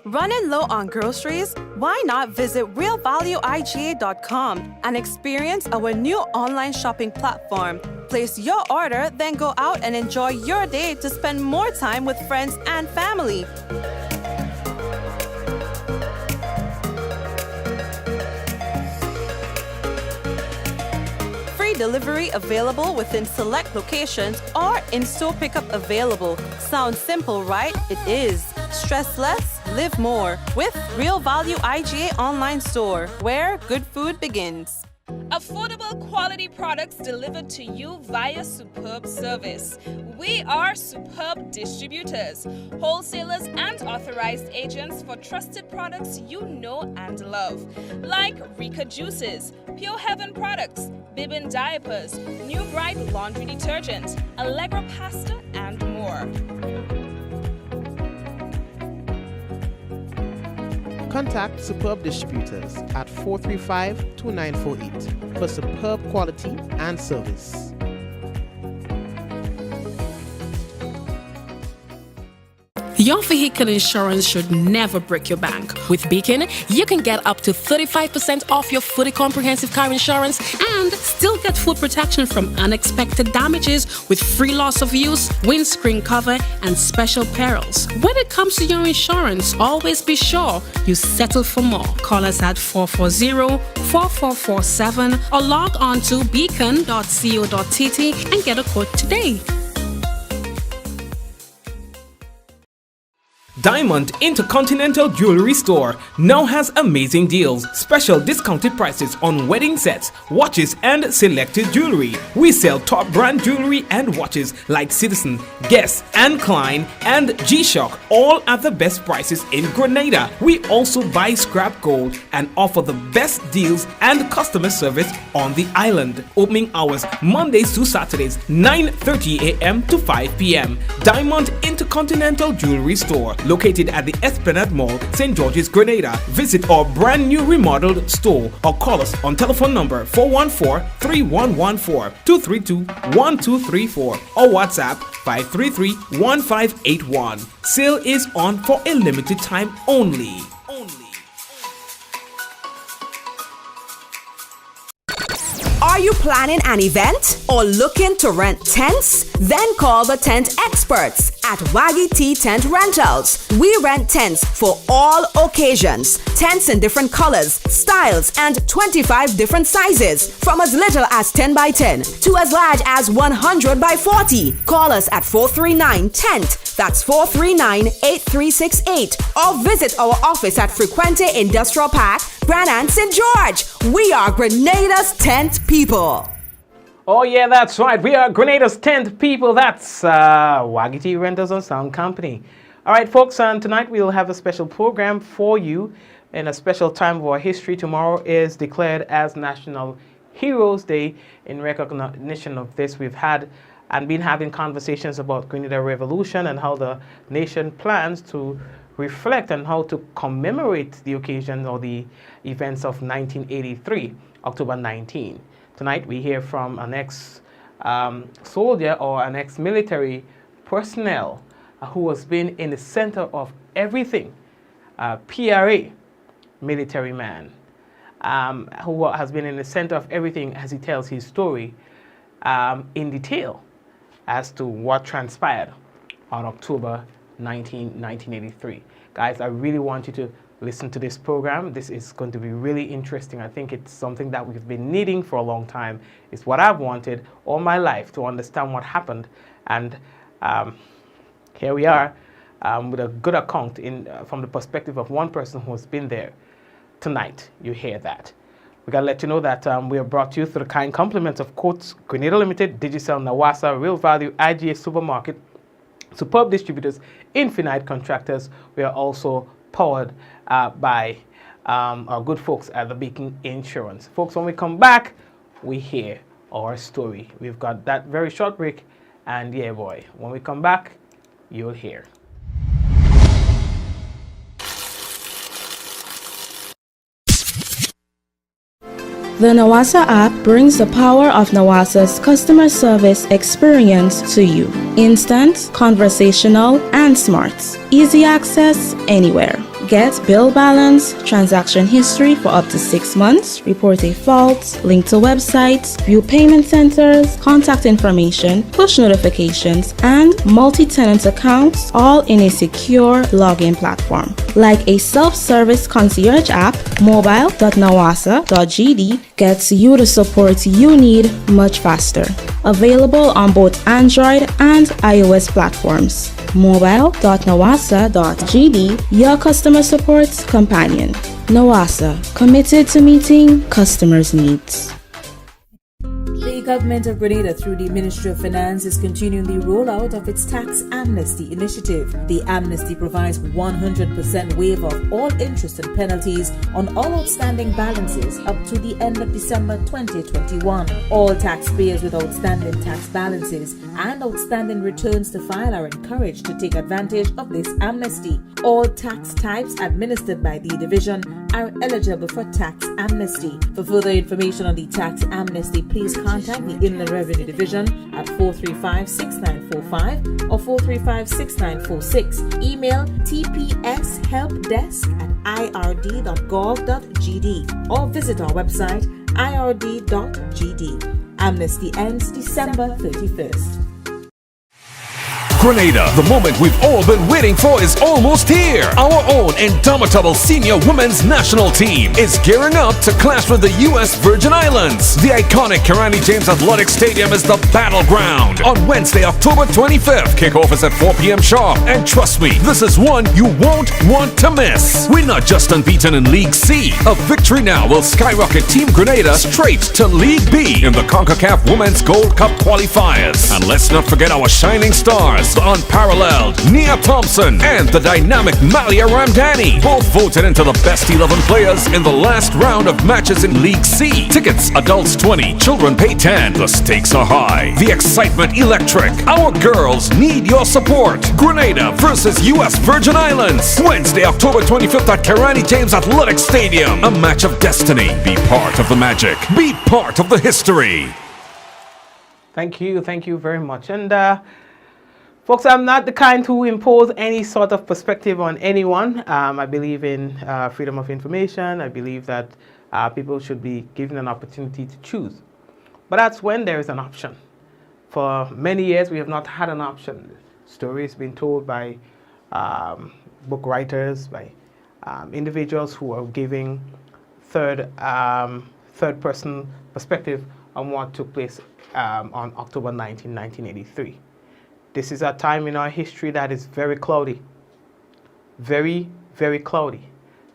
Running low on groceries? Why not visit realvalueiga.com and experience our new online shopping platform? Place your order, then go out and enjoy your day to spend more time with friends and family. Free delivery available within select locations or in-store pickup available. Sounds simple, right? It is. Stress less, live more with Real Value IGA online store, where good food begins. Affordable quality products delivered to you via superb service. We are superb distributors, wholesalers and authorized agents for trusted products you know and love, like Rika Juices, Pure Heaven products, Bibbin diapers, New Bright laundry detergent, Allegra pasta and more. Contact Superb Distributors at 435-2948 for superb quality and service. Your vehicle insurance should never break your bank. With Beacon, you can get up to 35% off your fully comprehensive car insurance and still get full protection from unexpected damages with free loss of use, windscreen cover, and special perils. When it comes to your insurance, always be sure you settle for more. Call us at 440-4447 or log on to beacon.co.tt and get a quote today. Diamond Intercontinental Jewelry Store now has amazing deals, special discounted prices on wedding sets, watches and selected jewelry. We sell top brand jewelry and watches like Citizen, Guess and Klein and G-Shock, all at the best prices in Grenada. We also buy scrap gold and offer the best deals and customer service on the island. Opening hours Mondays to Saturdays 9:30 a.m. to 5 p.m. Diamond Intercontinental Jewelry Store, located at the Esplanade Mall, St. George's, Grenada. Visit our brand new remodeled store or call us on telephone number 414-3114, 232-1234 or WhatsApp 533-1581. Sale is on for a limited time only. Are you planning an event or looking to rent tents? Then call the tent experts at Waggy T Tent Rentals. We rent tents for all occasions. Tents in different colors, styles, and 25 different sizes, from as little as 10 by 10 to as large as 100 by 40. Call us at 439-TENT. That's 439-8368. Or visit our office at Frequente Industrial Park, Brannan, St. George. We are Grenada's tent people. Oh yeah, that's right. We are Grenada's 10th people. That's Waggy T Rentals and Sound Company. All right, folks, and tonight we'll have a special program for you in a special time of our history. Tomorrow is declared as National Heroes Day. In recognition of this, we've had and been having conversations about Grenada Revolution and how the nation plans to reflect and how to commemorate the occasion or the events of 1983, October 19. Tonight we hear from an ex-soldier or an ex-military personnel who has been in the center of everything, PRA, military man, who has been in the center of everything as he tells his story in detail as to what transpired on October 1983. Guys, I really want you to listen to this program. This is going to be really interesting. I think it's something that we've been needing for a long time. It's what I've wanted all my life, to understand what happened. And here we are with a good account from the perspective of one person who has been there. Tonight, you hear that. We got to let you know that we are brought to you through the kind compliments of Coates, Grenada Limited, Digicel, Nawasa, Real Value, IGA Supermarket, Superb Distributors, Infinite Contractors. We are also powered by our good folks at the Beacon Insurance. Folks, when we come back, we hear our story. We've got that very short break, and yeah, boy, when we come back, you'll hear. The Nawasa app brings the power of Nawasa's customer service experience to you. Instant, conversational, and smart. Easy access anywhere. Get bill balance, transaction history for up to 6 months, report a fault, link to websites, view payment centers, contact information, push notifications, and multi-tenant accounts, all in a secure login platform. Like a self-service concierge app, mobile.nawasa.gd gets you the support you need much faster. Available on both Android and iOS platforms. mobile.nawasa.gd, your customer support companion. Nawasa, committed to meeting customers' needs. The government of Grenada, through the Ministry of Finance, is continuing the rollout of its tax amnesty initiative. The amnesty provides 100% waiver of all interest and penalties on all outstanding balances up to the end of December 2021. All taxpayers with outstanding tax balances and outstanding returns to file are encouraged to take advantage of this amnesty. All tax types administered by the division are eligible for tax amnesty. For further information on the tax amnesty, please contact the Inland Revenue Division at 435-6945 or 435-6946. Email tpshelpdesk@ird.gov.gd or visit our website ird.gd. Amnesty ends December 31st. Grenada, the moment we've all been waiting for is almost here. Our own indomitable senior women's national team is gearing up to clash with the U.S. Virgin Islands. The iconic Karani James Athletic Stadium is the battleground. On Wednesday, October 25th, kickoff is at 4 p.m. sharp. And trust me, this is one you won't want to miss. We're not just unbeaten in League C. A victory now will skyrocket Team Grenada straight to League B in the CONCACAF Women's Gold Cup qualifiers. And let's not forget our shining stars, the unparalleled Nia Thompson and the dynamic Malia Ramdani, both voted into the best 11 players in the last round of matches in League C. Tickets, adults 20, children pay 10. The stakes are high, the excitement electric. Our girls need your support. Grenada versus U.S. Virgin Islands, Wednesday, October 25th at Karani James Athletic Stadium. A match of destiny. Be part of the magic. Be part of the history. Thank you very much. And folks, I'm not the kind to impose any sort of perspective on anyone. I believe in freedom of information. I believe that people should be given an opportunity to choose. But that's when there is an option. For many years, we have not had an option. Stories being told by book writers, by individuals who are giving third-person perspective on what took place on October 19, 1983. This is a time in our history that is very cloudy. Very, very cloudy.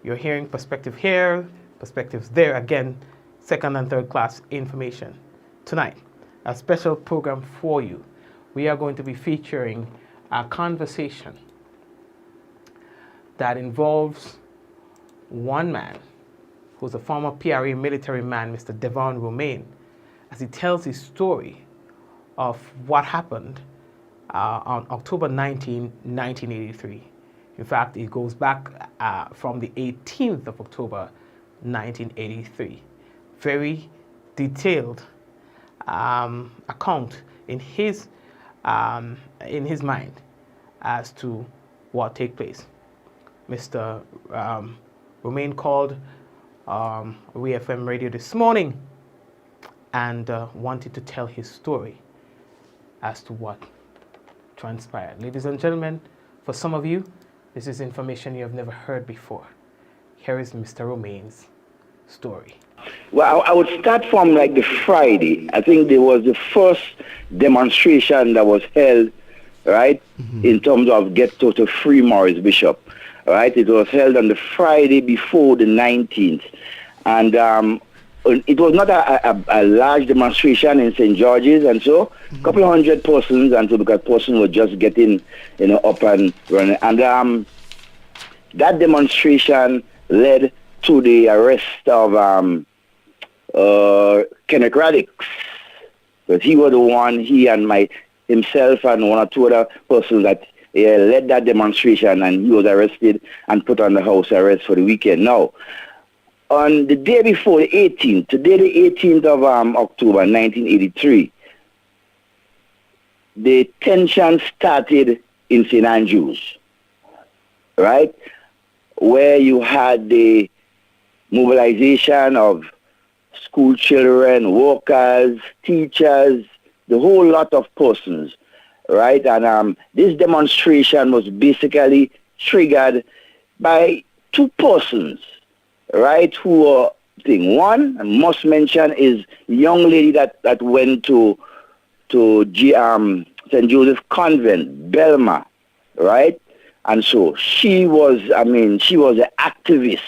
You're hearing perspective here, perspectives there. Again, second and third class information. Tonight, a special program for you. We are going to be featuring a conversation that involves one man who's a former PRA military man, Mr. Devon Romaine, as he tells his story of what happened on October 19, 1983. In fact, it goes back from the 18th of October, 1983. Very detailed account in his mind as to what took place. Mr. Romaine called WFM radio this morning and wanted to tell his story as to what transpired. Ladies and gentlemen, for some of you, this is information you have never heard before. Here is Mr. Romaine's story. Well, I would start from like the Friday. I think there was the first demonstration that was held, right, in terms of get to free Morris Bishop, right? It was held on the Friday before the 19th. And it was not a large demonstration in St. George's, and so a couple of hundred persons, and so because persons were just getting, up and running. And that demonstration led to the arrest of Kenneth Radix, because he was the one, he and himself and one or two other persons that led that demonstration, and he was arrested and put on the house arrest for the weekend. Now, on the day before, the 18th, today the 18th of October 1983, the tension started in St. Andrews, right? where you had the mobilization of school children, workers, teachers, the whole lot of persons, right? And this demonstration was basically triggered by two persons, right, who were thing. One, I must mention, is the young lady that went to St. Joseph Convent, Belma, right? And so she was an activist,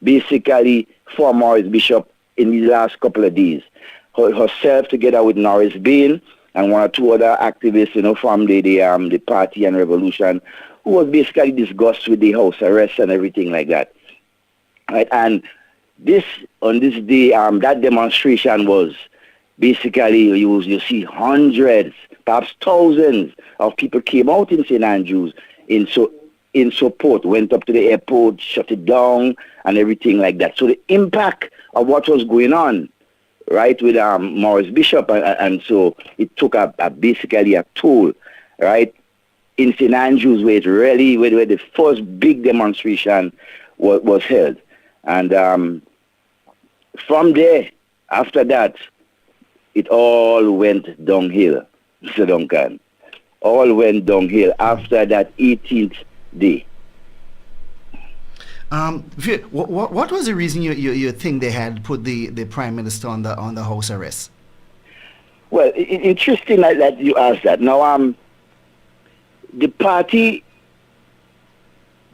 basically, for Maurice Bishop in these last couple of days. Herself, together with Norris Bain and one or two other activists, from the party and revolution, who was basically disgusted with the house arrest and everything like that. Right? And on this day, that demonstration was basically, you see hundreds, perhaps thousands of people came out in St. Andrews in support, went up to the airport, shut it down, and everything like that. So the impact of what was going on, right, with Maurice Bishop, and so it took basically a toll, right, in St. Andrews, where the first big demonstration was held. And from there, after that, it all went downhill, Mr. Duncan. All went downhill after that 18th day. What was the reason you think they had put the Prime Minister on the house arrest? Well, interesting that you asked that. Now, the party,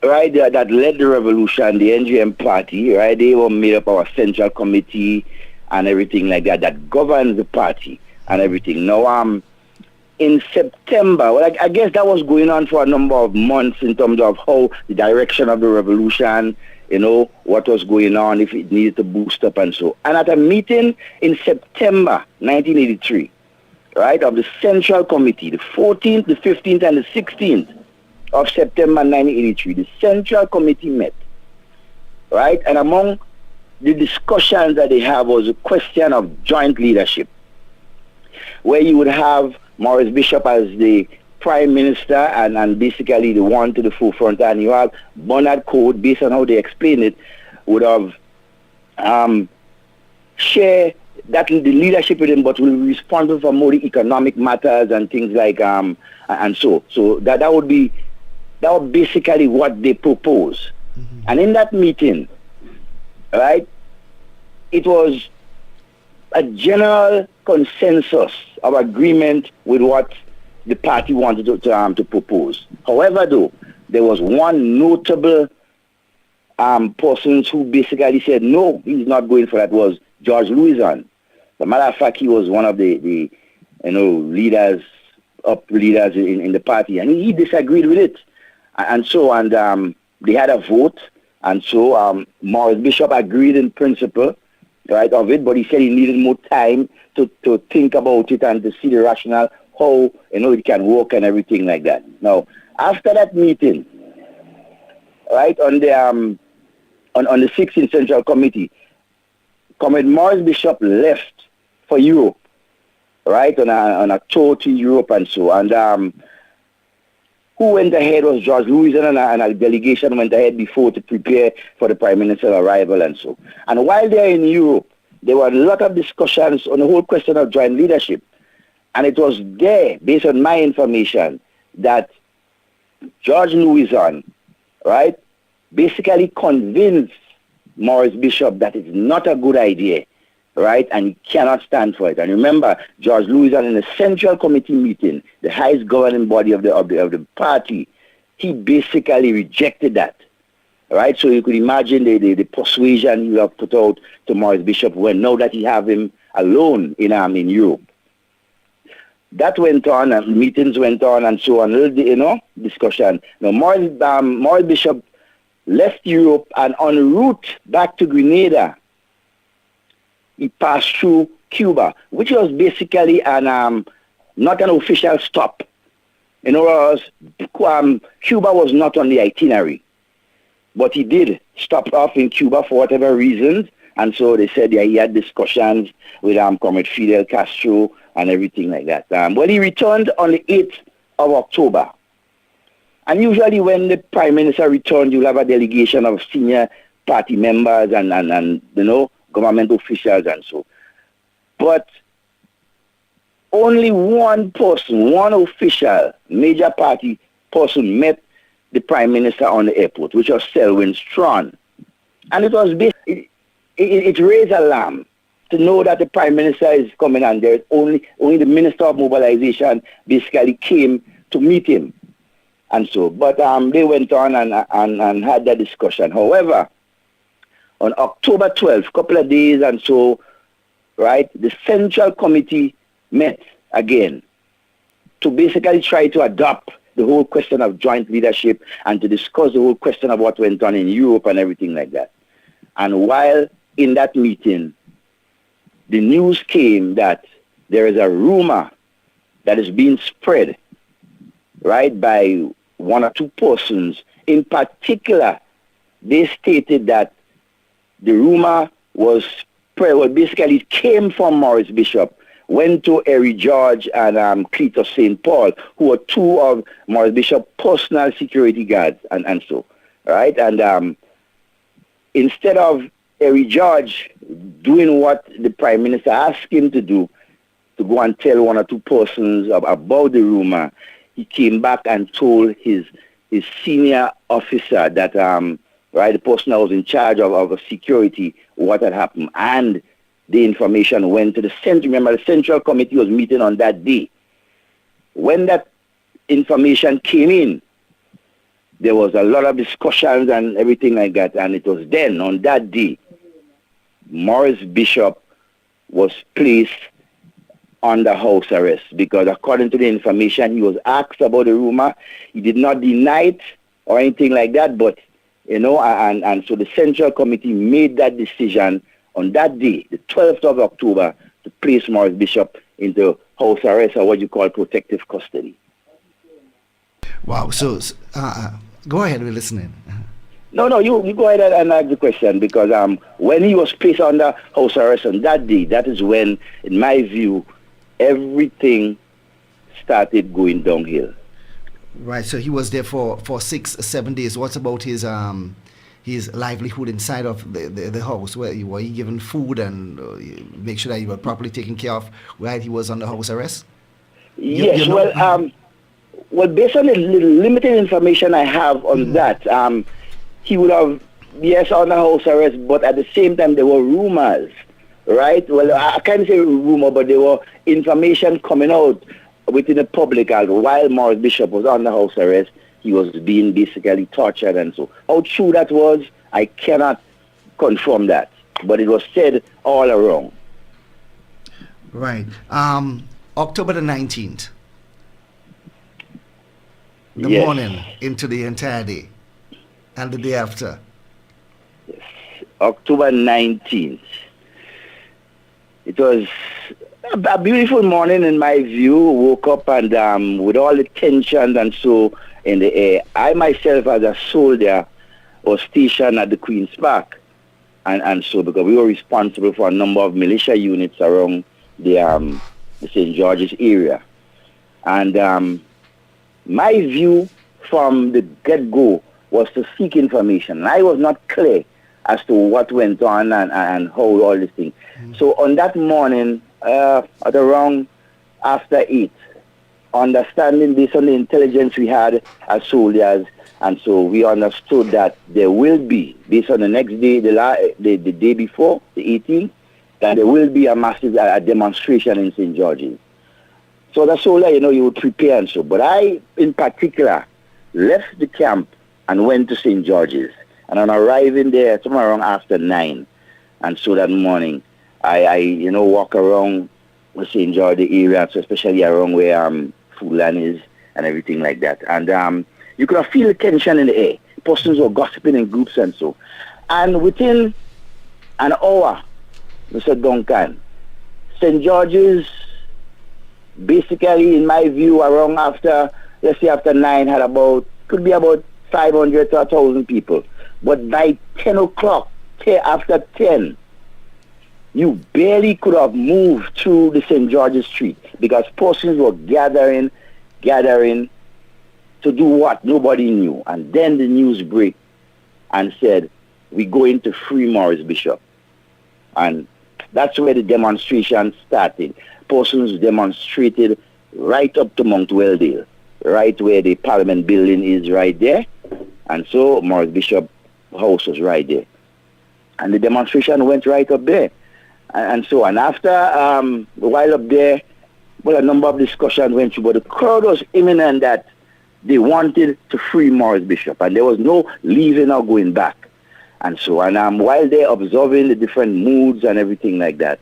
right, that led the revolution, the NGM party, right, they were made up of a central committee and everything like that governs the party and everything. Now, in September, well, I guess that was going on for a number of months in terms of how the direction of the revolution, what was going on, if it needed to boost up and so. And at a meeting in September 1983, right, of the Central Committee, the 14th, the 15th, and the 16th of September 1983, the Central Committee met, right, and among the discussions that they have was a question of joint leadership, where you would have Maurice Bishop as the Prime Minister and basically the one to the forefront, and you have Bernard Code, based on how they explain it, would have share that the leadership with him, but will be responsible for more the economic matters and things like and so that would be basically what they propose. Mm-hmm. And in that meeting, right, it was a general consensus of agreement with what the party wanted to propose. However, though, there was one notable person who basically said no, he's not going for that, was George Louison. As a matter of fact, he was one of the leaders in the party, and he disagreed with it. And they had a vote, and so Maurice Bishop agreed in principle, right, of it, but he said he needed more time to think about it and to see the rationale, how it can work and everything like that. Now, after that meeting, right, on the 16th Central Committee, Comrade Maurice Bishop left for Europe, right, on a tour to Europe and so. And who went ahead was George Louison, and a delegation went ahead before to prepare for the Prime Minister's arrival and so. And while they're in Europe, there were a lot of discussions on the whole question of joint leadership. And it was there, based on my information, that George Louison, right, basically convinced Maurice Bishop that it's not a good idea, right, and he cannot stand for it. And remember, George Louison, in the Central Committee meeting, the highest governing body of the party, he basically rejected that, right? So you could imagine the persuasion he would have put out to Maurice Bishop when now that he have him alone in Europe. That went on, and meetings went on, and so on, discussion. Now, Maurice Bishop left Europe, and en route back to Grenada, he passed through Cuba, which was basically not an official stop. In other words, Cuba was not on the itinerary, but he did stop off in Cuba for whatever reasons, and so they said he had discussions with Comrade Fidel Castro and everything like that. Well, he returned on the 8th of October, And usually when the Prime Minister returns, you'll have a delegation of senior party members and government officials and so. But only one person, one official, major party person met the Prime Minister on the airport, which was Selwyn Strawn. And it was it raised alarm to know that the Prime Minister is coming and there's only the Minister of Mobilization basically came to meet him. And so, but they went on and had that discussion. However, on October 12th, couple of days and so, right, the Central Committee met again to basically try to adopt the whole question of joint leadership and to discuss the whole question of what went on in Europe and everything like that. And while in that meeting, the news came that there is a rumor that is being spread, right, by one or two persons. In particular, they stated that the rumor was spread, well, basically it came from Maurice Bishop, went to Eric George and Cletus St. Paul, who were two of Maurice Bishop's personal security guards and so, right? And instead of Eric George doing what the Prime Minister asked him to do, to go and tell one or two persons about the rumor, he came back and told his senior officer that, right, the person that was in charge of security, what had happened. And the information went to the Central. Remember, the Central Committee was meeting on that day. When that information came in, there was a lot of discussions and everything like that. And it was then, on that day, Maurice Bishop was placed under house arrest because according to the information, he was asked about the rumor. He did not deny it or anything like that, but, and so the Central Committee made that decision on that day, the 12th of October, to place Maurice Bishop into house arrest or what you call protective custody. Wow. So, go ahead, we're listening. No, you go ahead and ask the question because when he was placed under house arrest on that day, that is when, in my view, everything started going downhill. Right. So he was there for 6-7 days. What about his livelihood inside of the house? Were he given food and make sure that he was properly taken care of while he was under house arrest? Yes. Well, based on the limited information I have on that, he would have, yes, under house arrest, but at the same time there were rumors, right? Well, I can't say rumor, but there were information coming out within the public while Maurice Bishop was under house arrest. He was being basically tortured and so. How true that was, I cannot confirm that. But it was said all around. Right. October the 19th. The morning into the entire day. And the day after. Yes. October 19th. It was a beautiful morning in my view. Woke up and with all the tensions and so in the air. I myself as a soldier was stationed at the Queen's Park. And so because we were responsible for a number of militia units around the St. George's area. And my view from the get-go was to seek information. I was not clear as to what went on and how all this thing. So on that morning, at around after 8, understanding based on the intelligence we had as soldiers, and so we understood that there will be, based on the next day, the day before, the 18th, that there will be a massive demonstration in St. George's. So the soldier, you would prepare and so. But I, in particular, left the camp and went to St. George's. And on arriving there, somewhere around after 9, and so that morning, I walk around the St. George area, so especially around where Foodland is and everything like that. And you could feel the tension in the air. Persons were gossiping in groups and so. And within an hour, Mr. Duncan, St. George's, basically, in my view, around after 9, could be about 500 to 1,000 people. But by 10 o'clock, after 10, you barely could have moved through the St. George's Street because persons were gathering To do what? Nobody knew. And then the news break and said, we go into free Morris Bishop. And that's where the demonstration started. Persons demonstrated right up to Mount Welldale, right where the Parliament building is right there. And so Morris Bishop house was right there. And the demonstration went right up there. And so on. After a while up there, well, a number of discussions went through, but the crowd was imminent that they wanted to free Morris Bishop, and there was no leaving or going back. And so, and while they're observing the different moods and everything like that,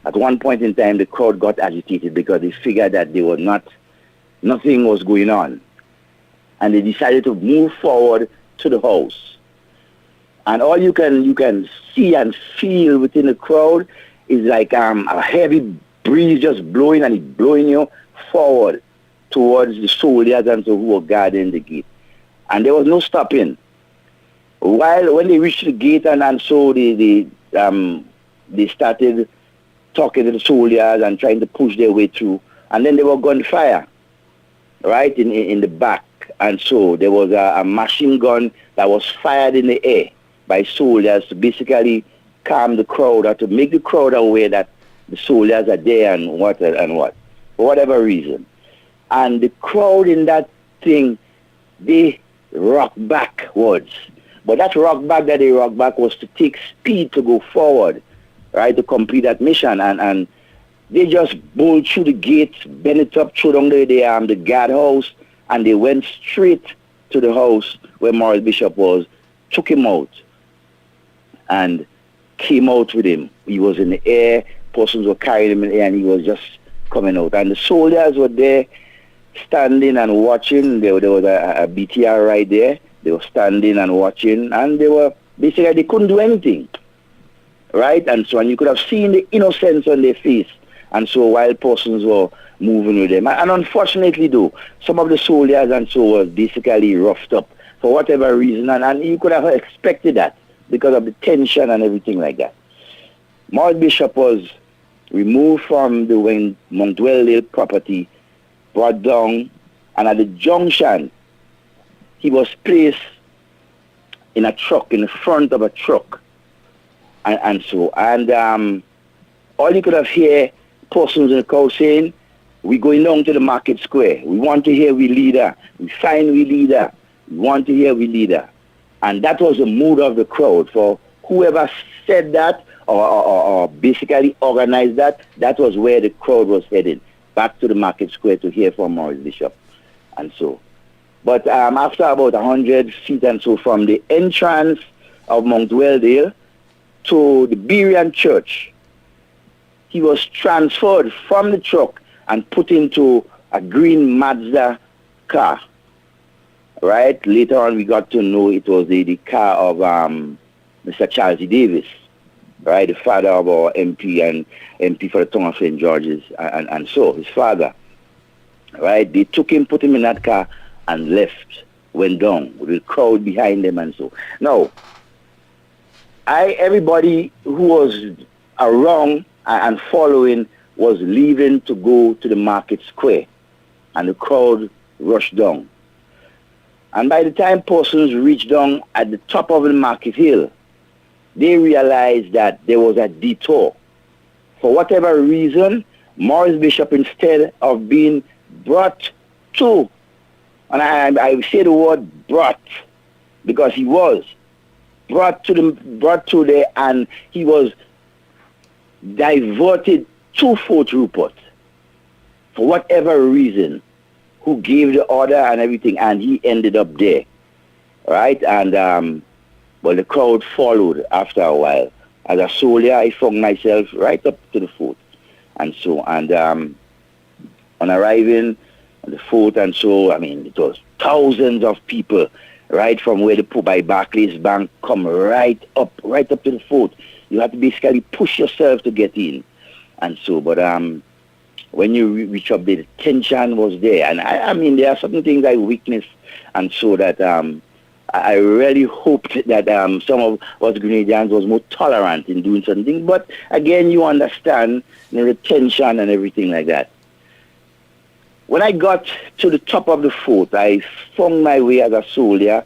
at one point in time, the crowd got agitated because they figured that they were nothing was going on. And they decided to move forward to the house. And all you can see and feel within the crowd is like a heavy breeze just blowing, and it's blowing you forward towards the soldiers and so who were guarding the gate. And there was no stopping. When they reached the gate and so they started talking to the soldiers and trying to push their way through. And then there were gunfire, right, in the back. And so there was a machine gun that was fired in the air by soldiers to basically calm the crowd or to make the crowd aware that the soldiers are there and what, for whatever reason. And the crowd in that thing, they rock backwards. But that rock back was to take speed to go forward, right, to complete that mission. And they just bowled through the gate, bent it up, threw down the guardhouse, and they went straight to the house where Morris Bishop was, took him out, and came out with him. He was in the air, persons were carrying him in the air, and he was just coming out. And the soldiers were there, standing and watching. There was a BTR right there. They were standing and watching, and they couldn't do anything, right? And so, and you could have seen the innocence on their face. And so while persons were moving with them, and unfortunately though, some of the soldiers and so were basically roughed up for whatever reason, and you could have expected that because of the tension and everything like that. Morris Bishop was removed from the Mount Welldale property, brought down, and at the junction, he was placed in a truck, in the front of a truck, and all you could have heard persons in the crowd saying, we're going down to the market square. We want to hear we leader. We find we leader. We want to hear we leader. And that was the mood of the crowd. For whoever said that or basically organized that, that was where the crowd was headed, back to the market square to hear from Morris Bishop. And so. But after about 100 feet and so from the entrance of Mount Welldale to the Berean Church, he was transferred from the truck and put into a green Mazda car. Right? Later on, we got to know it was the car of Mr. Charles E. Davis, right? The father of our MP and MP for the Tongue of St. George's, and so his father. Right? They took him, put him in that car, and left, went down with the crowd behind them and so. Now, everybody who was around and following was leaving to go to the market square, and the crowd rushed down. And by the time persons reached down at the top of the market hill, they realized that there was a detour. For whatever reason, Morris Bishop, instead of being brought to, and I say the word brought, because he was brought to there, and he was diverted to Fort Rupert for whatever reason, who gave the order and everything, and he ended up there, right? And well, the crowd followed after a while. As a soldier, I found myself right up to the fort, and so, and on arriving at the fort, and so, I mean, it was thousands of people, right, from where by Barclays Bank come right up to the fort. You had to basically push yourself to get in, and so, but when you reach up there, the tension was there. And I mean, there are certain things I witnessed, and so that I really hoped that some of us Grenadians was more tolerant in doing certain things. But again, you understand the tension and everything like that. when I got to the top of the fort, I found my way as a soldier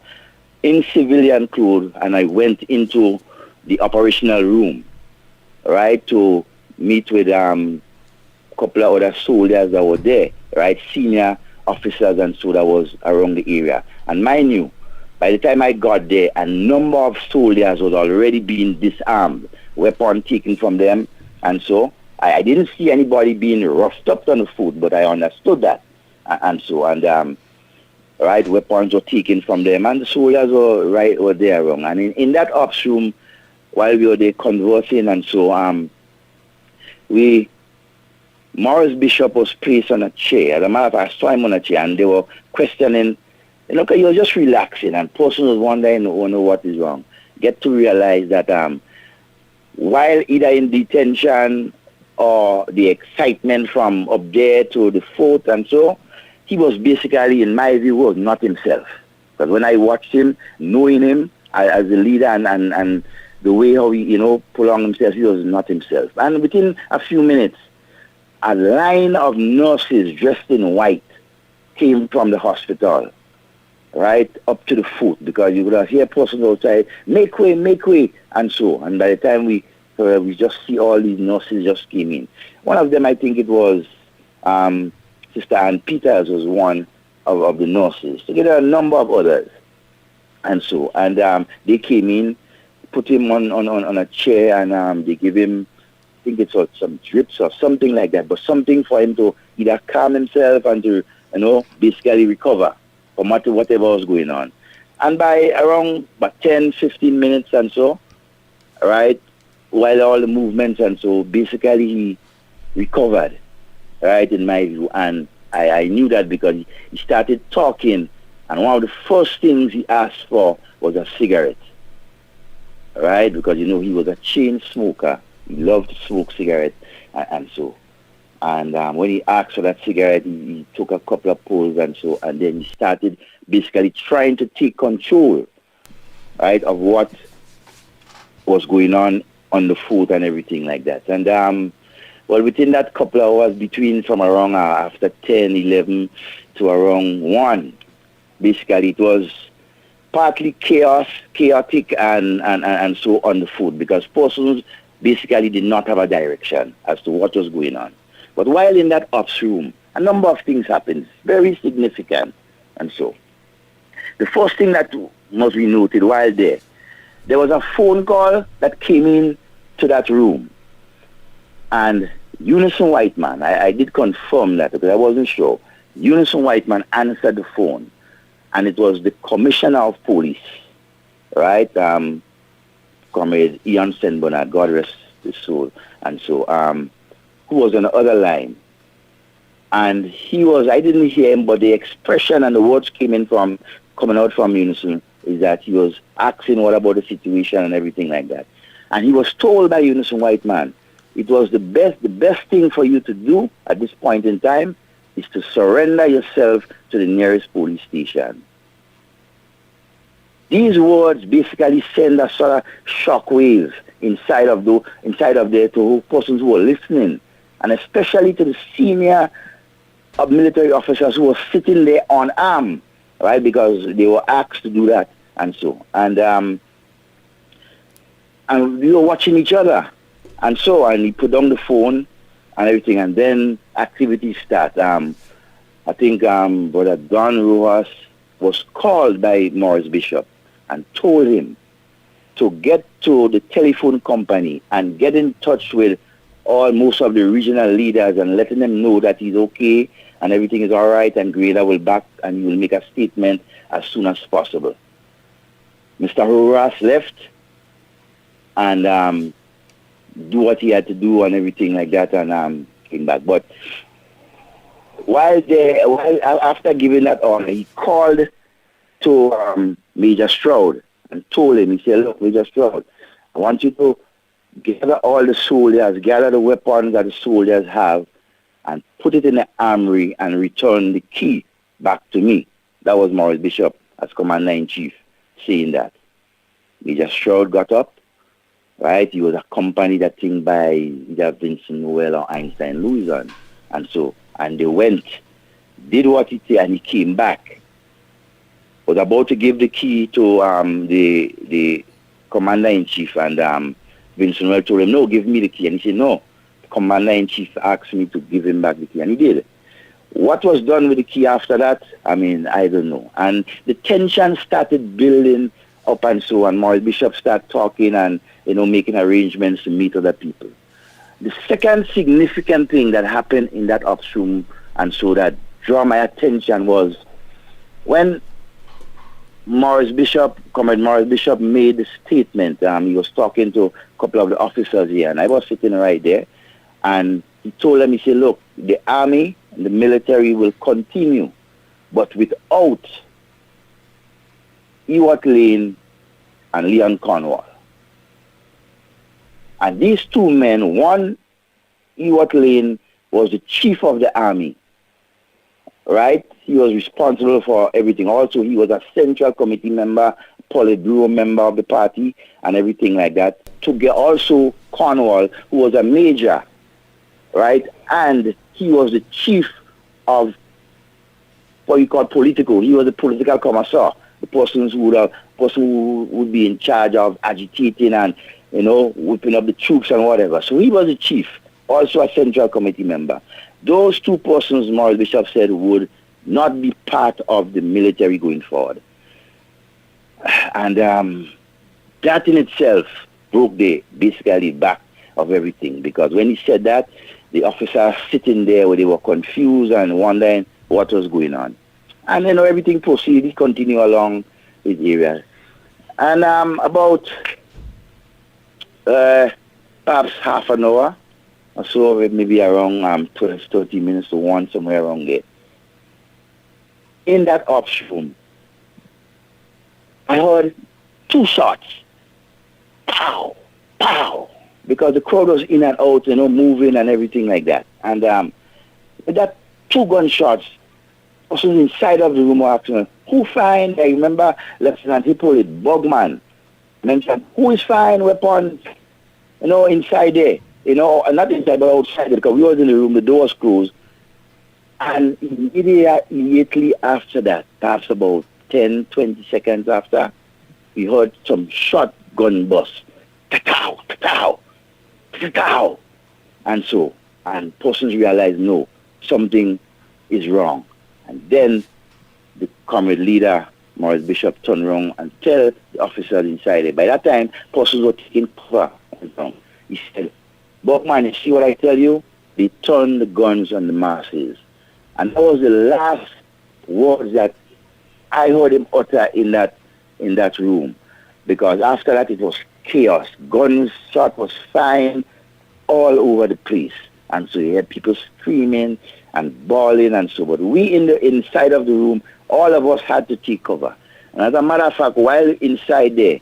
in civilian clothes, and I went into the operational room, right, to meet with a couple of other soldiers that were there, right, senior officers and so that was around the area. And mind you, by the time I got there, a number of soldiers was already being disarmed, weapon taken from them, and so I didn't see anybody being roughed up on the foot, but I understood that, and so, and right, weapons were taken from them, and the soldiers were there around. And in that ops room, while we were there conversing, and so Morris Bishop was placed on a chair. As a matter of fact, I saw him on a chair, and they were questioning. He was just relaxing, and person was wondering, what is wrong. Get to realize that while either in detention or the excitement from up there to the fort and so, he was basically, in my view, was not himself. Because when I watched him, knowing him as a leader and the way how he, prolonged himself, he was not himself. And within a few minutes, a line of nurses dressed in white came from the hospital, right, up to the foot, because you could have hear persons outside, make way, and so. And by the time we just see all these nurses just came in. One of them, I think it was Sister Ann Peters, was one of the nurses. So there are a number of others, and so. And they came in, put him on a chair, and they give him, I think it's some drips or something like that, but something for him to either calm himself and to, basically recover from whatever was going on. And by around 10, 15 minutes and so, right, while all the movements and so, basically he recovered, right, in my view. And I knew that because he started talking, and one of the first things he asked for was a cigarette, right, because, he was a chain smoker. He loved to smoke cigarettes and so. And when he asked for that cigarette, he took a couple of pulls and so, and then he started basically trying to take control, right, of what was going on the foot and everything like that. And within that couple of hours, from around after 10, 11 to around 1, basically it was partly chaotic and so on the foot, because persons basically did not have a direction as to what was going on. But while in that ops room, a number of things happened, very significant, and so. The first thing that must be noted while there was a phone call that came in to that room. And Unison Whiteman, I did confirm that because I wasn't sure. Unison Whiteman answered the phone, and it was the Commissioner of Police, right? Comrade Ian Senbonard, God rest his soul, and so, who was on the other line. And I didn't hear him, but the expression and the words coming out from Unison is that he was asking what about the situation and everything like that. And he was told by Unison Whiteman, it was the best thing for you to do at this point in time is to surrender yourself to the nearest police station. These words basically send a sort of shockwave inside of there to persons who were listening, and especially to the senior military officers who were sitting there unarmed, right, because they were asked to do that and so. And we were watching each other, and so, and he put down the phone and everything, and then activities start. I think Brother Don Rojas was called by Morris Bishop and told him to get to the telephone company and get in touch with most of the regional leaders and letting them know that he's okay and everything is all right, and Greda will back and he will make a statement as soon as possible. Mr. Rojas left and do what he had to do and everything like that, and came back. But after giving that order, he called to Major Stroud and told him, he said, look, Major Stroud, I want you to gather all the soldiers, gather the weapons that the soldiers have, and put it in the armory and return the key back to me. That was Morris Bishop as Commander-in-Chief saying that. Major Stroud got up, right? He was accompanied, I think, by either Vincent Noel or Einstein Louison, and so, and they went did what he did, and he came back. Was about to give the key to the commander-in-chief, and Vincent Well told him, no, give me the key. And he said, no. The commander-in-chief asked me to give him back the key, and he did. What was done with the key after that, I mean, I don't know. And the tension started building up, and so on. Morris Bishop started talking and, making arrangements to meet other people. The second significant thing that happened in that ops room, and so that drew my attention, was when Comrade Morris Bishop made the statement. He was talking to a couple of the officers here, and I was sitting right there, and he told them, he said, look, the army and the military will continue, but without Ewart Lane and Leon Cornwall. And these two men, one, Ewart Lane, was the chief of the army, right? He was responsible for everything. Also, he was a central committee member, Politburo member of the party, and everything like that. To get also Cornwall, who was a major, right? And he was the chief of what you call political. He was the political commissar, the person who would be in charge of agitating and, whipping up the troops and whatever. So he was the chief, also a central committee member. Those two persons, Morris Bishop said, would not be part of the military going forward. And that in itself broke basically back of everything, because when he said that, the officers sitting there where they were confused and wondering what was going on. And everything proceeded, he continued along his area. And about perhaps half an hour or so, maybe around 12, 30 minutes to 1, somewhere around there, in that ops room, I heard 2 shots. Pow! Pow! Because the crowd was in and out, moving and everything like that. And with that 2 gunshots, persons inside of the room were asking, who find? I remember Lieutenant Hippolyte Bogman mentioned, who is find weapons, inside there? Not inside, but outside, because we was in the room, the door was closed. And immediately after that, perhaps about 10, 20 seconds after, we heard some shotgun bust. Ta-tow, ta-tow, ta-tow. And persons realized, no, something is wrong. And then the comrade leader, Morris Bishop, turned around and tell the officers inside there. By that time, persons were taking cover. He said, Buckman, you see what I tell you? They turned the guns on the masses. And that was the last words that I heard him utter in that room. Because after that, it was chaos. Gunshot was flying all over the place. And so you had people screaming and bawling and so. But we inside of the room, all of us had to take cover. And as a matter of fact, while inside there,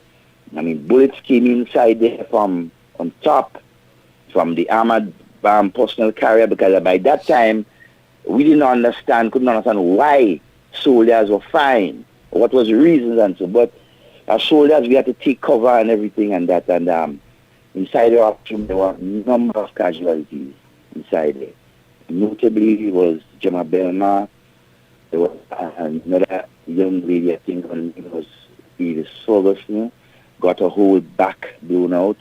bullets came inside there from on top, from the armored personnel carrier, because by that time, we couldn't understand why soldiers were fine, what was the reasons and so. But as soldiers, we had to take cover and everything and that. And inside the room, there were a number of casualties inside there. Notably, it was Gemma Belma. There was another young lady, I think her name was Edith Ferguson, got her whole back blown out,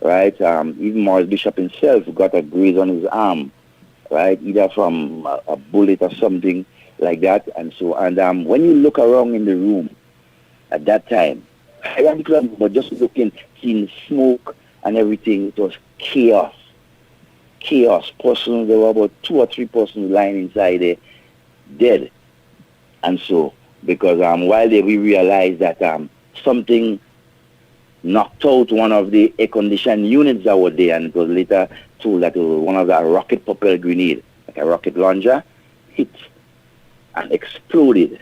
right? Even Morris Bishop himself got a graze on his arm, right? Either from a bullet or something like that. And so, when you look around in the room at that time, ironically, but just looking, seeing smoke and everything, it was chaos. Chaos. Persons, there were about 2 or 3 persons lying inside there, dead. And so, because while we realized that something knocked out one of the air-conditioned units that were there, and it was later told that it was one of the rocket-propelled grenade, like a rocket launcher, hit and exploded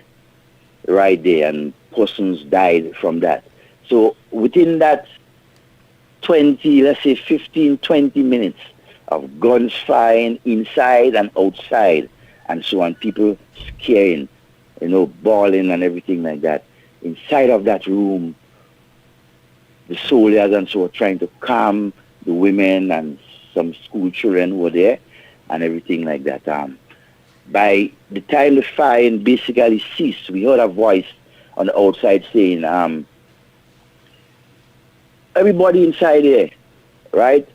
right there, and persons died from that. So within that 15, 20 minutes of guns firing inside and outside, and so on, people scaring, bawling and everything like that. Inside of that room, the soldiers and so were trying to calm the women and some school children who were there and everything like that. by the time the firing basically ceased, we heard a voice on the outside saying, everybody inside here, right?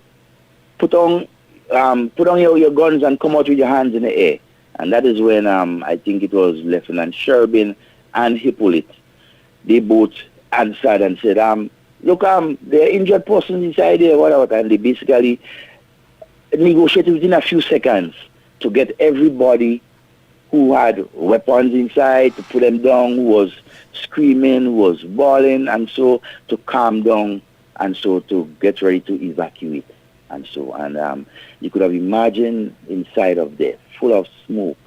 Put on your guns and come out with your hands in the air. And that is when I think it was Lieutenant Sherbin and Hippolyte. They both answered and said, look, there are injured persons inside here, whatever. And they basically negotiated within a few seconds to get everybody who had weapons inside to put them down, who was screaming, who was bawling, and so to calm down, and so to get ready to evacuate. And so, and you could have imagined inside of there, full of smoke,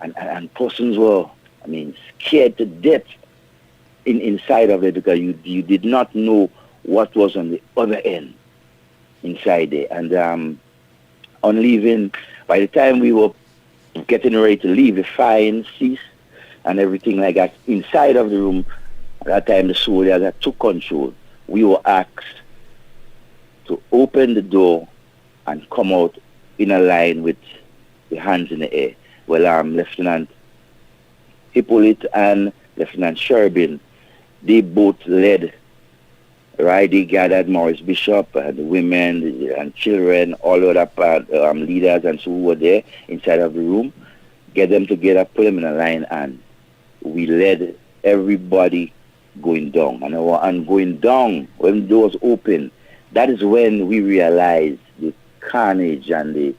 and persons were, I mean, scared to death inside of it, because you did not know what was on the other end inside there. And on leaving, by the time we were getting ready to leave, the firing ceased and everything like that. Inside of the room, at that time the soldiers that took control, we were asked to open the door and come out in a line with the hands in the air. Well, Lieutenant Hippolyte and Lieutenant Sherbin, they both led, right? They gathered Morris Bishop and the women and children, all other leaders and so who were there inside of the room, get them together, put them in a line, and we led everybody going down. And going down, when the doors opened, that is when we realized the carnage and the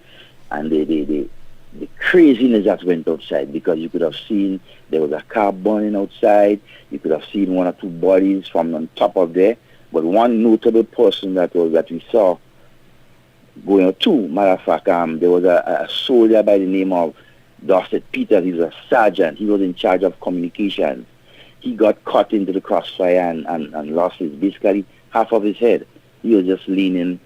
craziness that went outside, because you could have seen there was a car burning outside. You could have seen one or two bodies from on top of there. But one notable person that we saw going out too, matter of fact, there was a soldier by the name of Dorset Peters. He was a sergeant. He was in charge of communications. He got caught into the crossfire and lost basically half of his head. He was just leaning,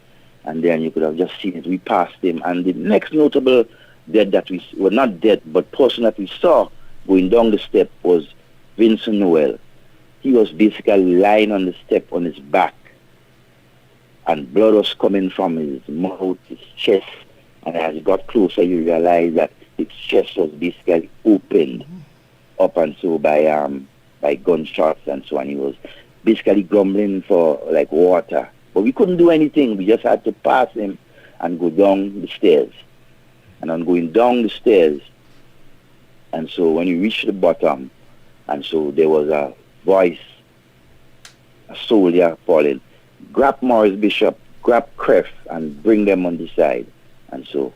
and then you could have just seen it. We passed him. And the next notable dead that we, well, not dead, but person that we saw going down the step was Vincent Noel. He was basically lying on the step on his back, and blood was coming from his mouth, his chest, and as he got closer, you realize that his chest was basically opened up and so by gunshots and so on. He was basically grumbling for like water, but we couldn't do anything. We just had to pass him and go down the stairs. And on going down the stairs, and so when you reached the bottom, and so there was a voice, a soldier calling, grab Morris Bishop, grab Cref, and bring them on the side. And so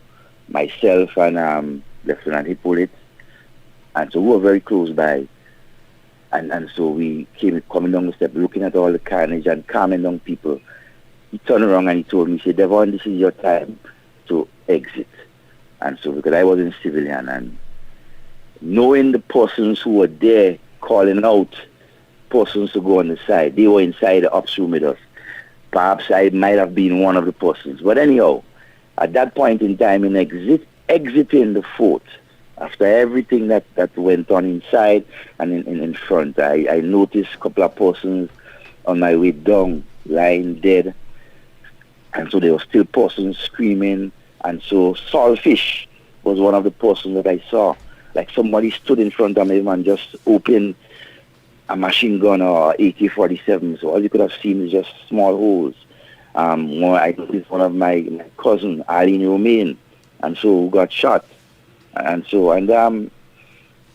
myself and Lieutenant Hippolyte, and so we were very close by, and so we coming down the step, looking at all the carnage and calming down people. He turned around and he told me, he said, Devon, this is your time to exit. And so, because I was in civilian, and knowing the persons who were there calling out persons to go on the side, they were inside the ops room with us. Perhaps I might have been one of the persons. But anyhow, at that point in time, in exiting the fort, after everything that went on inside and in front, I noticed a couple of persons on my way down, lying dead. And so there were still persons screaming. And so Saltfish was one of the persons that I saw. Like somebody stood in front of him and just opened a machine gun or AK-47. So all you could have seen is just small holes. I noticed one of my cousin, Arlene Romaine, and so who got shot. And so,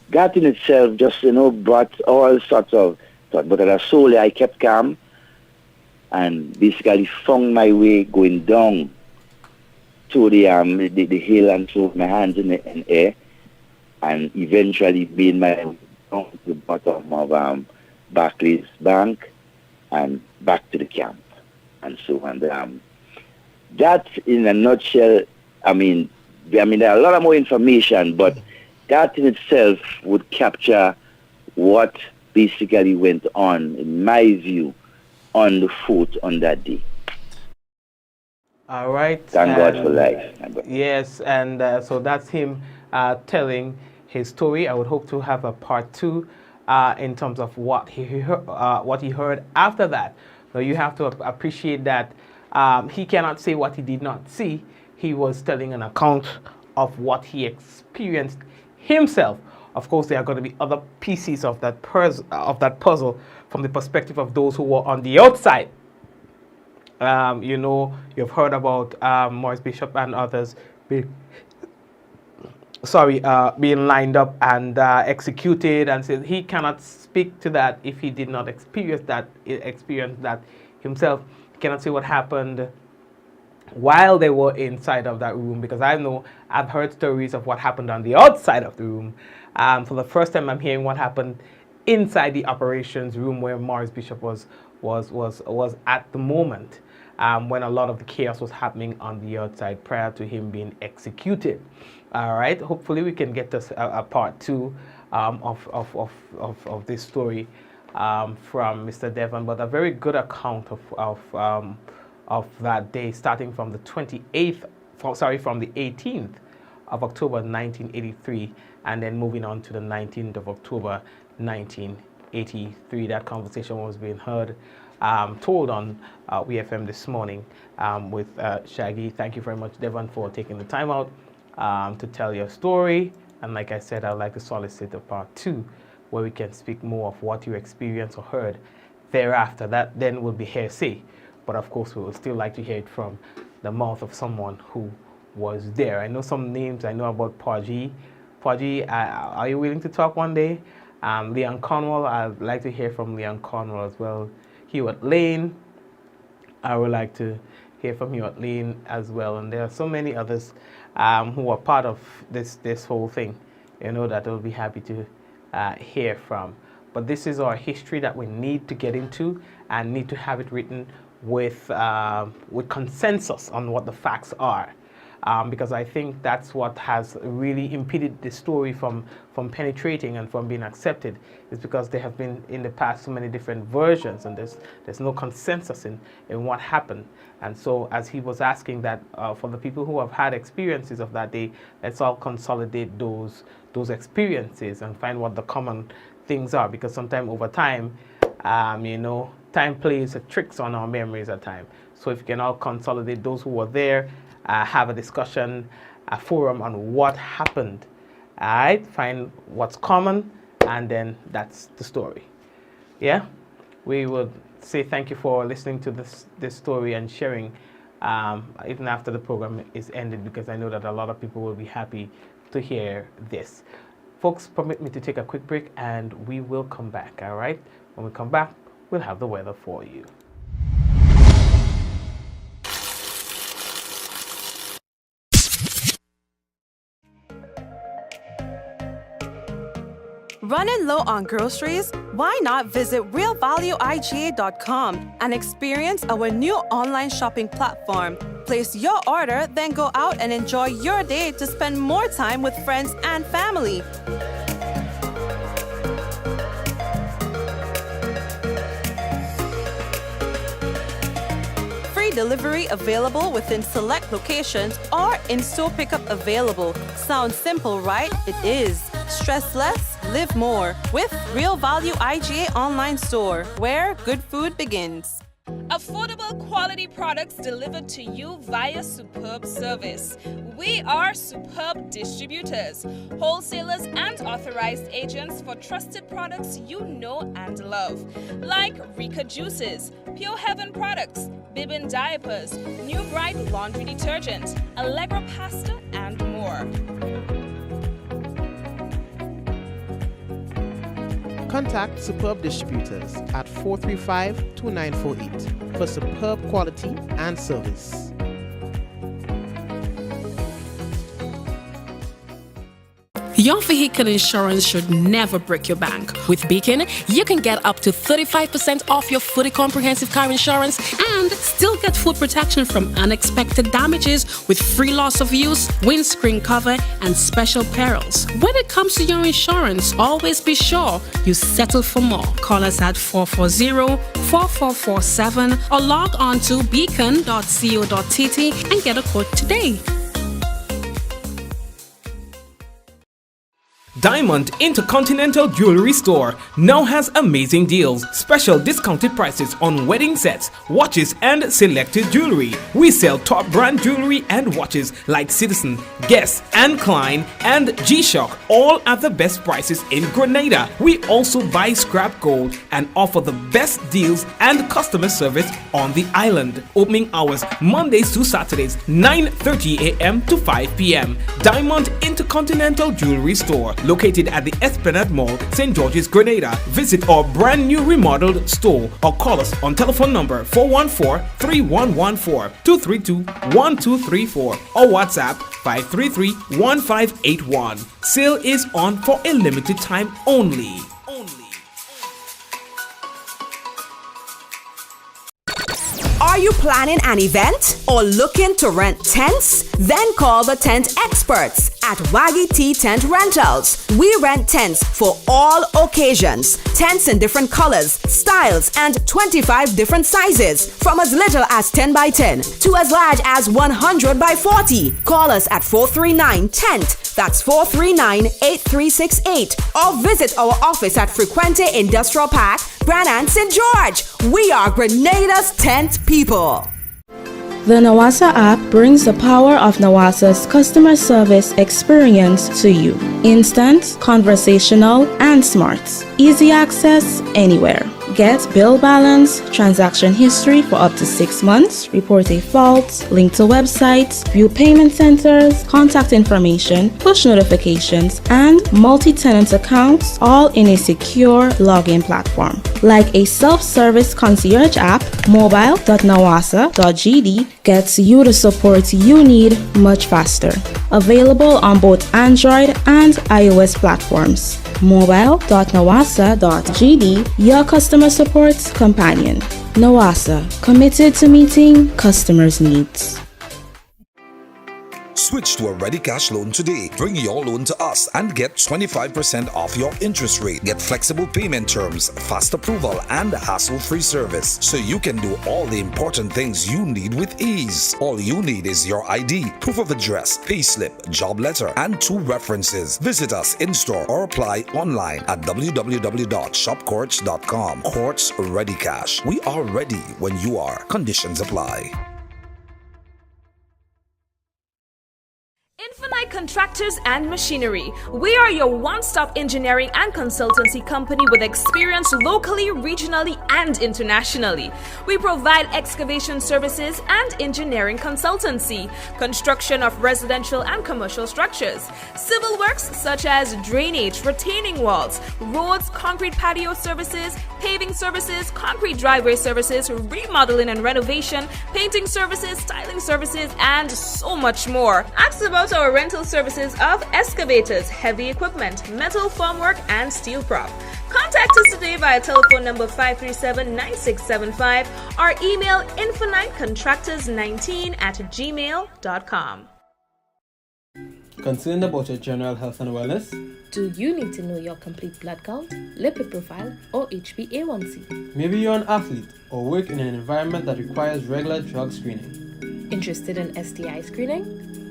that in itself just, brought all sorts of thought. But as a soldier, I kept calm and basically found my way going down to the hill, and so my hands in the air, and eventually made my way down to the bottom of Barclays Bank and back to the camp. And so, that in a nutshell, there are a lot of more information, but that in itself would capture what basically went on, in my view, on the fort on that day. All right. Thank God for life. Yes, and so that's him telling his story. I would hope to have a part 2 in terms of what he heard after that. So you have to appreciate that he cannot say what he did not see. He was telling an account of what he experienced himself. Of course, there are going to be other pieces of that puzzle from the perspective of those who were on the outside. You've heard about Maurice Bishop and others being lined up and executed, and says he cannot speak to that if he did not experience that himself. He cannot say what happened while they were inside of that room, because I've heard stories of what happened on the outside of the room. For the first time, I'm hearing what happened inside the operations room where Maurice Bishop was at the moment, when a lot of the chaos was happening on the outside prior to him being executed. All right. Hopefully, we can get this a part 2 of this story from Mr. Devon, but a very good account of that day, starting from the 18th of October 1983, and then moving on to the 19th of October 1983. That conversation was being heard, told on WFM this morning with Shaggy. Thank you very much, Devon, for taking the time out to tell your story. And like I said, I'd like to solicit a part 2 where we can speak more of what you experienced or heard thereafter. That then will be hearsay. But of course, we would still like to hear it from the mouth of someone who was there. I know some names. I know about Paji. Paji, are you willing to talk one day? Leon Cornwall, I'd like to hear from Leon Cornwall as well. Hewitt Lane, I would like to hear from Hewitt Lane as well. And there are so many others who are part of this whole thing, that we'll be happy to hear from. But this is our history that we need to get into and need to have it written with consensus on what the facts are, because I think that's what has really impeded the story from penetrating and from being accepted, is because there have been in the past so many different versions, and there's no consensus in what happened. And so, as he was asking that for the people who have had experiences of that day, let's all consolidate those experiences and find what the common things are, because sometimes over time, time plays tricks on our memories at times. So if you can all consolidate those who were there, have a discussion, a forum on what happened, all right? Find what's common, and then that's the story. Yeah? We would say thank you for listening to this story and sharing, even after the program is ended, because I know that a lot of people will be happy to hear this. Folks, permit me to take a quick break, and we will come back, all right? When we come back, we'll have the weather for you. Running low on groceries? Why not visit realvalueiga.com and experience our new online shopping platform? Place your order, then go out and enjoy your day to spend more time with friends and family. Free delivery available within select locations or in-store pickup available. Sounds simple, right? It is. Stress less, live more with Real Value IGA online store, where good food begins. Affordable quality products delivered to you via superb service. We are superb distributors, wholesalers and authorized agents for trusted products you know and love, like Rika Juices, Pure Heaven products, Bibin diapers, New Bright laundry detergent, Allegra pasta, and more. Contact Superb Distributors at 435-2948 for superb quality and service. Your vehicle insurance should never break your bank. With Beacon, you can get up to 35% off your fully comprehensive car insurance and still get full protection from unexpected damages with free loss of use, windscreen cover, and special perils. When it comes to your insurance, always be sure you settle for more. Call us at 440-4447 or log on to beacon.co.tt and get a quote today. Diamond Intercontinental Jewelry Store now has amazing deals, special discounted prices on wedding sets, watches, and selected jewelry. We sell top brand jewelry and watches like Citizen, Guess, and Klein, and G-Shock, all at the best prices in Grenada. We also buy scrap gold and offer the best deals and customer service on the island. Opening hours Mondays to Saturdays, 9:30 a.m. to 5 p.m. Diamond Intercontinental Jewelry Store, located at the Esplanade Mall, St. George's, Grenada. Visit our brand new remodeled store or call us on telephone number 414-3114, 232-1234 or WhatsApp 533-1581. Sale is on for a limited time only. Are you planning an event or looking to rent tents? Then call the tent experts at Waggy T Tent Rentals. We rent tents for all occasions. Tents in different colors, styles, and 25 different sizes. From as little as 10 by 10 to as large as 100 by 40. Call us at 439-TENT. That's 439-8368. Or visit our office at Frequente Industrial Park, Brannan, St. George. We are Grenada's tent people. The Nawasa app brings the power of Nawasa's customer service experience to you. Instant, conversational, and smart. Easy access anywhere. Get bill balance, transaction history for up to 6 months, report a fault, link to websites, view payment centers, contact information, push notifications, and multi-tenant accounts, all in a secure login platform. Like a self-service concierge app, mobile.nawasa.gd gets you the support you need much faster. Available on both Android and iOS platforms. mobile.nawasa.gd, your customer support companion. Nawasa, committed to meeting customers' needs. Switch to a Ready Cash loan today. Bring your loan to us and get 25% off your interest rate. Get flexible payment terms, fast approval, and hassle-free service, so you can do all the important things you need with ease. All you need is your ID, proof of address, payslip, job letter, and 2 references. Visit us in-store or apply online at www.shopcourts.com. Courts Ready Cash. We are ready when you are. Conditions apply. Infinite Contractors and Machinery. We are your one-stop engineering and consultancy company with experience locally, regionally, and internationally. We provide excavation services and engineering consultancy, construction of residential and commercial structures, civil works such as drainage, retaining walls, roads, concrete patio services, paving services, concrete driveway services, remodeling and renovation, painting services, styling services, and so much more. Ask about our rental services of excavators, heavy equipment, metal formwork, and steel prop. Contact us today via telephone number 537-9675 or email infinitecontractors19@gmail.com. Concerned about your general health and wellness? Do you need to know your complete blood count, lipid profile, or HbA1c? Maybe you're an athlete or work in an environment that requires regular drug screening. Interested in STI screening?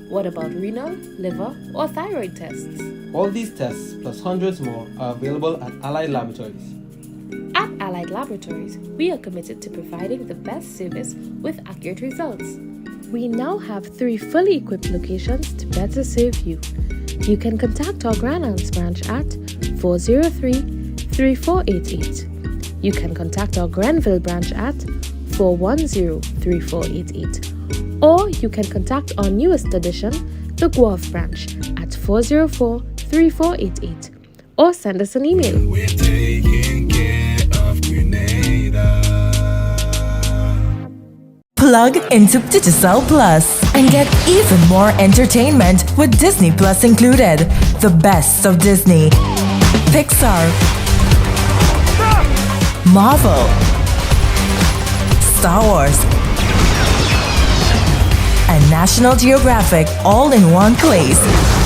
What about renal, liver, or thyroid tests? All these tests, plus hundreds more, are available at Allied Laboratories. At Allied Laboratories, we are committed to providing the best service with accurate results. We now have 3 fully equipped locations to better serve you. You can contact our Grand Anse branch at 403-3488. You can contact our Grenville branch at 410-3488. Or you can contact our newest addition, the Guelph branch, at 404-3488. Or send us an email. We're taking care of Grenada. Plug into Digicel Plus and get even more entertainment with Disney Plus included. The best of Disney, Pixar, Marvel, Star Wars, and National Geographic all in one place.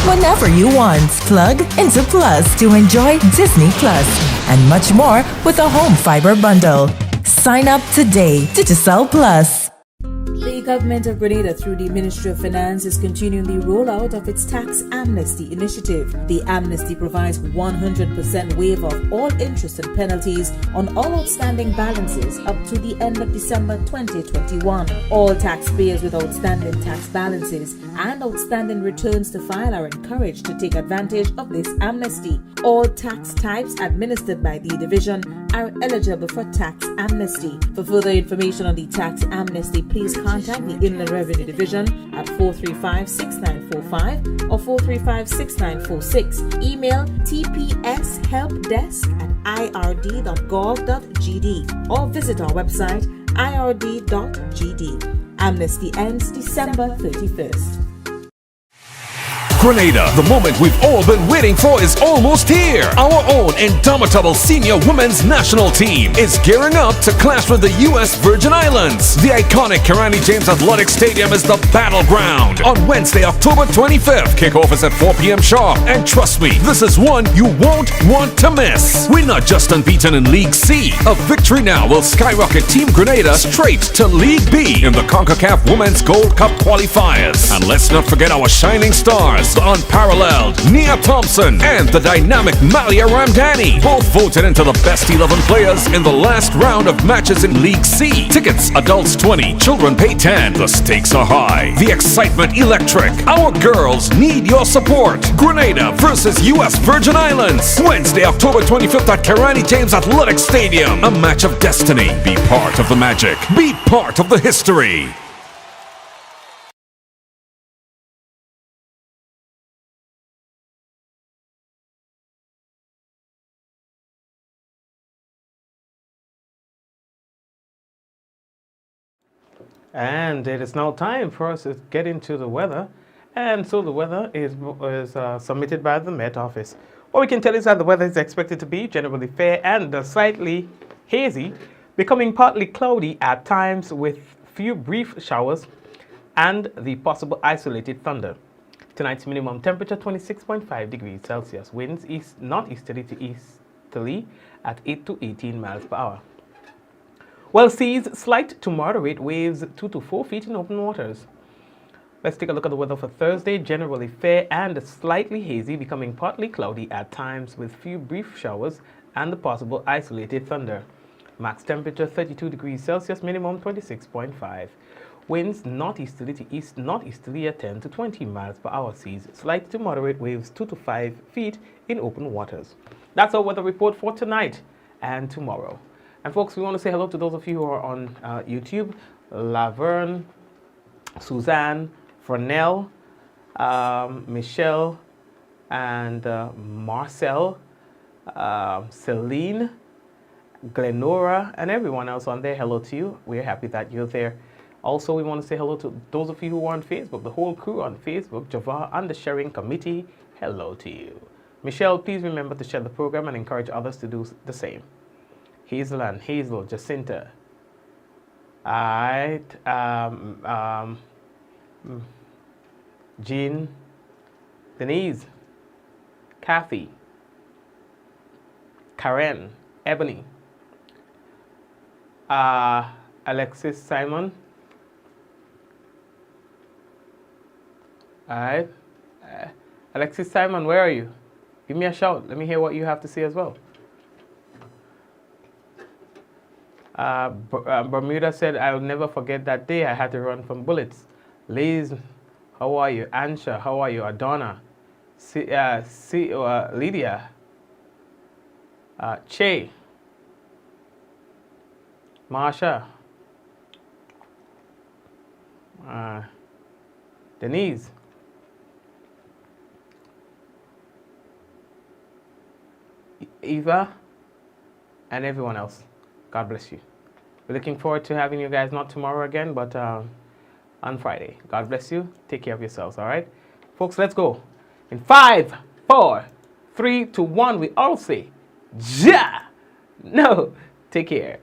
Whenever you want, plug into Plus to enjoy Disney Plus and much more with a home fiber bundle. Sign up today. Digicel Plus. The The government of Grenada, through the Ministry of Finance, is continuing the rollout of its tax amnesty initiative. The amnesty provides 100% waiver of all interest and penalties on all outstanding balances up to the end of December 2021. All taxpayers with outstanding tax balances and outstanding returns to file are encouraged to take advantage of this amnesty. All tax types administered by the division are eligible for tax amnesty. For further information on the tax amnesty, please contact the Inland Revenue Division at 435-6945 or 435-6946. Email tpshelpdesk@ird.gov.gd or visit our website ird.gd. Amnesty ends December 31st. Grenada, the moment we've all been waiting for is almost here. Our own indomitable senior women's national team is gearing up to clash with the U.S. Virgin Islands. The iconic Kirani James Athletic Stadium is the battleground. On Wednesday, October 25th, kickoff is at 4 p.m. sharp. And trust me, this is one you won't want to miss. We're not just unbeaten in League C. A victory now will skyrocket Team Grenada straight to League B in the CONCACAF Women's Gold Cup qualifiers. And let's not forget our shining stars, the unparalleled Nia Thompson and the dynamic Malia Ramdani, both voted into the best 11 players in the last round of matches in League C. Tickets, adults 20, children pay 10. The stakes are high, the excitement electric. Our girls need your support. Grenada versus U.S. Virgin Islands, Wednesday, October 25th at Kirani James Athletic Stadium. A match of destiny. Be part of the magic. Be part of the history. And it is now time for us to get into the weather. And so the weather is submitted by the Met Office. What we can tell is that the weather is expected to be generally fair and slightly hazy, becoming partly cloudy at times with few brief showers and the possible isolated thunder. Tonight's minimum temperature 26.5 degrees Celsius. Winds northeasterly to easterly at 8 to 18 miles per hour. Well, seas slight to moderate, waves 2 to 4 feet in open waters. Let's take a look at the weather for Thursday. Generally fair and slightly hazy, becoming partly cloudy at times with few brief showers and the possible isolated thunder. Max temperature 32 degrees Celsius, minimum 26.5. Winds northeasterly to east northeasterly at 10 to 20 miles per hour. Seas slight to moderate, waves 2 to 5 feet in open waters. That's our weather report for tonight and tomorrow. And folks, we want to say hello to those of you who are on YouTube. Laverne, Suzanne, Fernell, Michelle, and Marcel, Celine, Glenora, and everyone else on there. Hello to you. We're happy that you're there. Also, we want to say hello to those of you who are on Facebook, the whole crew on Facebook, Java and the sharing committee. Hello to you. Michelle, please remember to share the program and encourage others to do the same. Hazel and Hazel, Jacinta, Jean, Denise, Kathy, Karen, Ebony, Alexis Simon, Alexis Simon, where are you? Give me a shout. Let me hear what you have to say as well. Bermuda said, I'll never forget that day I had to run from bullets. Liz, how are you? Ansha, how are you? Adonna, Lydia, Che, Marsha, Denise, Eva, and everyone else. God bless you. We're looking forward to having you guys, not tomorrow again, but on Friday. God bless you. Take care of yourselves, all right? Folks, let's go. In 5, 4, 3, 2, 1, we all say, Ja! No, take care.